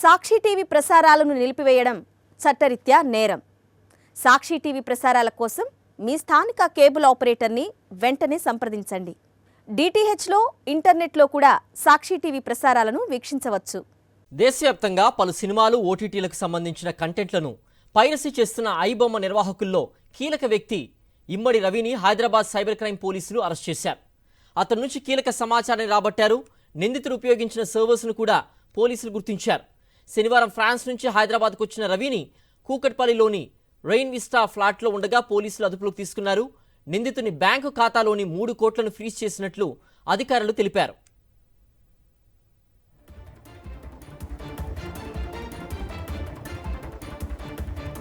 సాక్షి TV ప్రసారాలను నిలిపివేయడం చట్టరీత్యా నేరం. సాక్షి టీవీ ప్రసారాల కోసం మీ స్థానిక కేబుల్ ఆపరేటర్ని వెంటనే సంప్రదించండి. డిటిహెచ్లో, ఇంటర్నెట్లో కూడా సాక్షి టీవీ ప్రసారాలను వీక్షించవచ్చు. దేశవ్యాప్తంగా పలు సినిమాలు, ఓటీటీలకు సంబంధించిన కంటెంట్లను పైరసీ చేస్తున్న ఐబొమ్మ నిర్వాహకుల్లో కీలక వ్యక్తి ఇమ్మడి రవిని హైదరాబాద్ సైబర్ క్రైమ్ పోలీసులు అరెస్ట్ చేశారు. అతని నుంచి కీలక సమాచారాన్ని రాబట్టారు. నిందితుడు ఉపయోగించిన సర్వర్స్ను కూడా పోలీసులు గుర్తించారు. శనివారం ఫ్రాన్స్ నుంచి హైదరాబాద్కు వచ్చిన రవిని కూకట్పల్లిలోని రెయిన్ విస్టా ఫ్లాట్లో ఉండగా పోలీసులు అదుపులోకి తీసుకున్నారు. నిందితుని బ్యాంకు ఖాతాలోని 3 కోట్లను ఫ్రీజ్ చేసినట్లు అధికారులు తెలిపారు.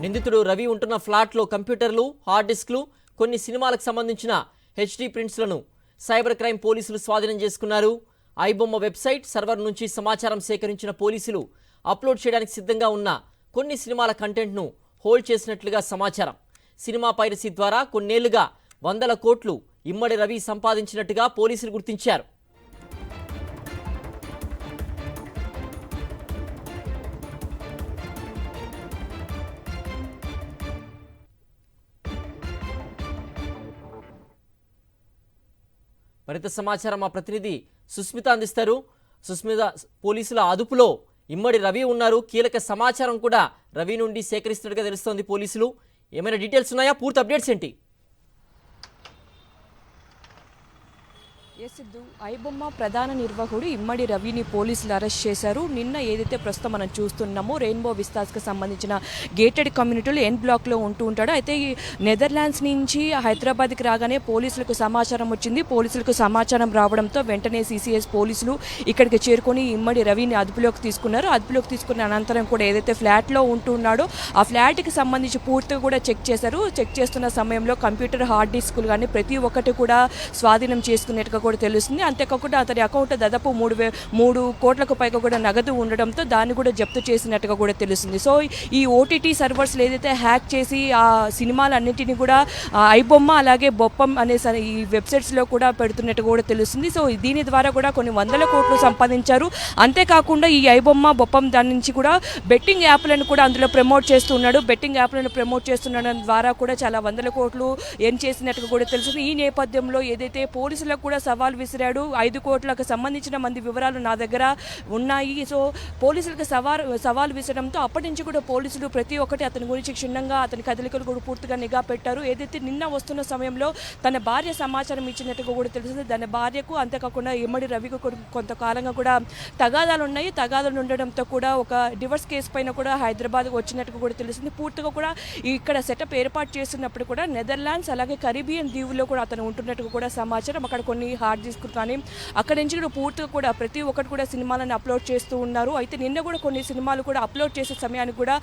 నిందితుడు రవి ఉంటున్న ఫ్లాట్లో కంప్యూటర్లు, హార్డ్ డిస్క్లు, కొన్ని సినిమాలకు సంబంధించిన హెచ్డి ప్రింట్స్లను సైబర్ క్రైమ్ పోలీసులు స్వాధీనం చేసుకున్నారు. ఐబొమ్మ వెబ్సైట్ సర్వర్ నుంచి సమాచారం సేకరించిన పోలీసులు అప్లోడ్ చేయడానికి సిద్ధంగా ఉన్న కొన్ని సినిమాల కంటెంట్ను హోల్డ్ చేసినట్లుగా సమాచారం. సినిమా పైరసీ ద్వారా కొన్నేళ్లుగా 100 కోట్లు ఇమ్మడి రవి సంపాదించినట్టుగా పోలీసులు గుర్తించారు. మరింత సమాచారం మా ప్రతినిధి సుస్మిత అందిస్తారు. సుస్మిత, పోలీసుల అదుపులో ఇమ్మడి రవి ఉన్నారు. కీలక సమాచారం కూడా రవి నుండి సేకరిస్తున్నట్టుగా తెలుస్తోంది పోలీసులు. ఏమైనా డీటెయిల్స్ ఉన్నాయా? పూర్తి అప్డేట్స్ ఏంటి? సిద్ధు, ఐబొమ్మ ప్రధాన నిర్వాహకుడు ఇమ్మడి రవిని పోలీసులు అరెస్ట్ చేశారు. నిన్న ఏదైతే ప్రస్తుతం మనం చూస్తున్నామో రెయిన్బో విస్తాస్కి సంబంధించిన గేటెడ్ కమ్యూనిటీలు ఎన్ బ్లాక్లో ఉంటూ ఉంటాడు. అయితే ఈ నెదర్లాండ్స్ నుంచి హైదరాబాద్కి రాగానే పోలీసులకు సమాచారం వచ్చింది. పోలీసులకు సమాచారం రావడంతో వెంటనే సిసిఎస్ పోలీసులు ఇక్కడికి చేరుకొని ఇమ్మడి రవిని అదుపులోకి తీసుకున్నారు. అదుపులోకి తీసుకున్న అనంతరం కూడా ఏదైతే ఫ్లాట్లో ఉంటున్నాడో ఆ ఫ్లాట్కి సంబంధించి పూర్తిగా కూడా చెక్ చేశారు. చెక్ చేస్తున్న సమయంలో కంప్యూటర్, హార్డ్ డిస్కులు కానీ ప్రతి ఒక్కటి కూడా స్వాధీనం చేసుకునేట్టుగా కూడా తెలుస్తుంది. అంతేకాకుండా అతని అకౌంట్ దాదాపు 3 కోట్లకు పైగా కూడా నగదు ఉండడంతో దాన్ని కూడా జప్తు చేసినట్టుగా కూడా తెలుస్తుంది. సో ఈ ఓటీటీ సర్వర్స్ ఏదైతే హ్యాక్ చేసి ఆ సినిమాలన్నింటినీ కూడా ఐబొమ్మ అలాగే బొప్పం అనే ఈ వెబ్సైట్స్లో కూడా పెడుతున్నట్టు కూడా తెలుస్తుంది. సో దీని ద్వారా కూడా కొన్ని 100 కోట్లు సంపాదించారు. అంతేకాకుండా ఈ ఐబొమ్మ, బొప్పం దాని నుంచి కూడా బెట్టింగ్ యాప్లను కూడా అందులో ప్రమోట్ చేస్తున్నాడు. బెట్టింగ్ యాప్లను ప్రమోట్ చేస్తుండడం ద్వారా కూడా చాలా 100 కోట్లు ఎర్న్ చేసినట్టుగా కూడా తెలుస్తుంది. ఈ నేపథ్యంలో ఏదైతే పోలీసులకు కూడా సవాల్ విసిరాడు. 5 కోట్లకు సంబంధించిన మంది వివరాలు నా దగ్గర ఉన్నాయి. సో పోలీసులకు సవాల్ విసరడంతో అప్పటి నుంచి కూడా పోలీసులు ప్రతి ఒక్కటి అతని గురించి క్షుణ్ణంగా, అతని కదలికలు కూడా పూర్తిగా నిఘా పెట్టారు. ఏదైతే నిన్న వస్తున్న సమయంలో తన భార్య సమాచారం ఇచ్చినట్టుగా కూడా తెలుస్తుంది. తన భార్యకు, అంతేకాకుండా ఇమ్మడి రవికి కొంతకాలంగా కూడా తగాదాలు ఉన్నాయి. తగాదాలు ఉండడంతో కూడా ఒక డివర్స్ కేసు పైన కూడా హైదరాబాద్ వచ్చినట్టుగా కూడా తెలుస్తుంది. పూర్తిగా కూడా ఇక్కడ సెటప్ ఏర్పాటు చేస్తున్నప్పుడు కూడా నెదర్లాండ్స్ అలాగే కరీబియన్ దీవుల్లో కూడా అతను ఉంటున్నట్టుగా కూడా సమాచారం. అక్కడ కొన్ని హార్డ్ డిస్క్ కానీ అక్కడి నుంచి కూడా పూర్తిగా కూడా ప్రతి ఒక్కటి కూడా సినిమాలను అప్లోడ్ చేస్తూ ఉన్నారు. అయితే నిన్న కూడా కొన్ని సినిమాలు కూడా అప్లోడ్ చేసే సమయానికి కూడా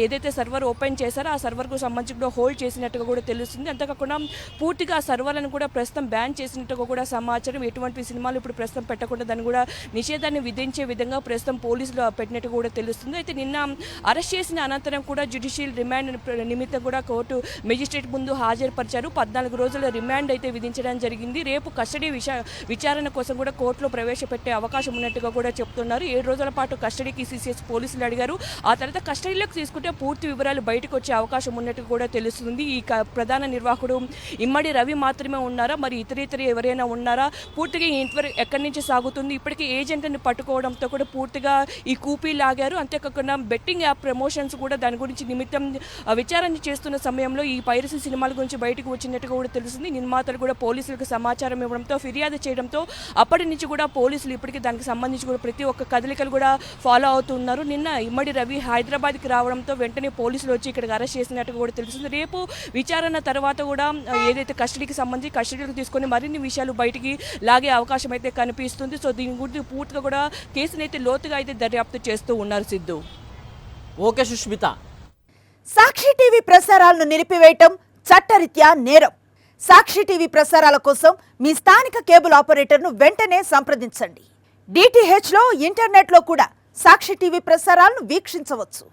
ఏదైతే సర్వర్ ఓపెన్ చేశారో ఆ సర్వర్కు సంబంధించి కూడా హోల్డ్ చేసినట్టుగా కూడా తెలుస్తుంది. అంతేకాకుండా పూర్తిగా ఆ సర్వర్లను కూడా ప్రస్తుతం బ్యాన్ చేసినట్టుగా కూడా సమాచారం. ఎటువంటి సినిమాలు ఇప్పుడు ప్రస్తుతం పెట్టకుండా దాన్ని కూడా నిషేధాన్ని విధించే విధంగా ప్రస్తుతం పోలీసులు పెట్టినట్టుగా కూడా తెలుస్తుంది. అయితే నిన్న అరెస్ట్ చేసిన అనంతరం కూడా జ్యుడిషియల్ రిమాండ్ నిమిత్తం కూడా కోర్టు మెజిస్ట్రేట్ ముందు హాజరుపరిచారు. 14 రోజుల రిమాండ్ అయితే విధించడం జరిగింది. రేపు కస్టడీ విచారణ కోసం కూడా కోర్టులో ప్రవేశపెట్టే అవకాశం ఉన్నట్టుగా కూడా చెప్తున్నారు. 7 రోజుల పాటు కస్టడీకి సిసిఎస్ పోలీసులు అడిగారు. ఆ తర్వాత కస్టడీలోకి తీసుకుంటే పూర్తి వివరాలు బయటకు వచ్చే అవకాశం ఉన్నట్టు కూడా తెలుస్తుంది. ఈ ప్రధాన నిర్వాహకుడు ఇమ్మడి రవి మాత్రమే ఉన్నారా, మరి ఇతర ఎవరైనా ఉన్నారా, పూర్తిగా ఈ ఇంటర్వ్యూ ఎక్కడి నుంచి సాగుతుంది, ఇప్పటికీ ఏజెంట్ని పట్టుకోవడంతో కూడా పూర్తిగా ఈ కూపీ లాగారు. అంతేకాకుండా బెట్టింగ్ యాప్ ప్రమోషన్స్ కూడా దాని గురించి నిమిత్తం విచారణ చేస్తున్న సమయంలో ఈ పైరసీ సినిమాల గురించి బయటకు వచ్చినట్టుగా కూడా తెలుస్తుంది. నిర్మాతలు కూడా పోలీసులకు సమాచారం ఇవ్వడంతో, ఫిర్యాదు చేయడంతో అప్పటి నుంచి కూడా పోలీసులు ఇప్పటికీ దానికి సంబంధించి కూడా ప్రతి ఒక్క కదలికలు కూడా ఫాలో అవుతున్నారు. నిన్న ఇమ్మడి రవి హైదరాబాద్కి రావడంతో వెంటనే పోలీసులు వచ్చి ఇక్కడికి అరెస్ట్ చేసినట్టుగా కూడా తెలుస్తుంది. రేపు విచారణ తర్వాత కూడా ఏదైతే కస్టడీకి సంబంధించి కస్టడీకి తీసుకొని మరిన్ని విషయాలు బయటికి లాగే అవకాశం అయితే కనిపిస్తుంది. సో దీని గురించి పూర్తిగా కూడా కేసుని అయితే లోతుగా అయితే దర్యాప్తు చేస్తూ ఉన్నారు. సిద్ధు. ఓకే సుష్మిత. సాక్షి టీవీ ప్రసారాలను నిలిపివేయటం చట్టరీత్యా నేరం. సాక్షి టీవీ ప్రసారాల కోసం మీ స్థానిక కేబుల్ ఆపరేటర్ను వెంటనే సంప్రదించండి. డిటిహెచ్లో, ఇంటర్నెట్లో కూడా సాక్షి టీవీ ప్రసారాలను వీక్షించవచ్చు.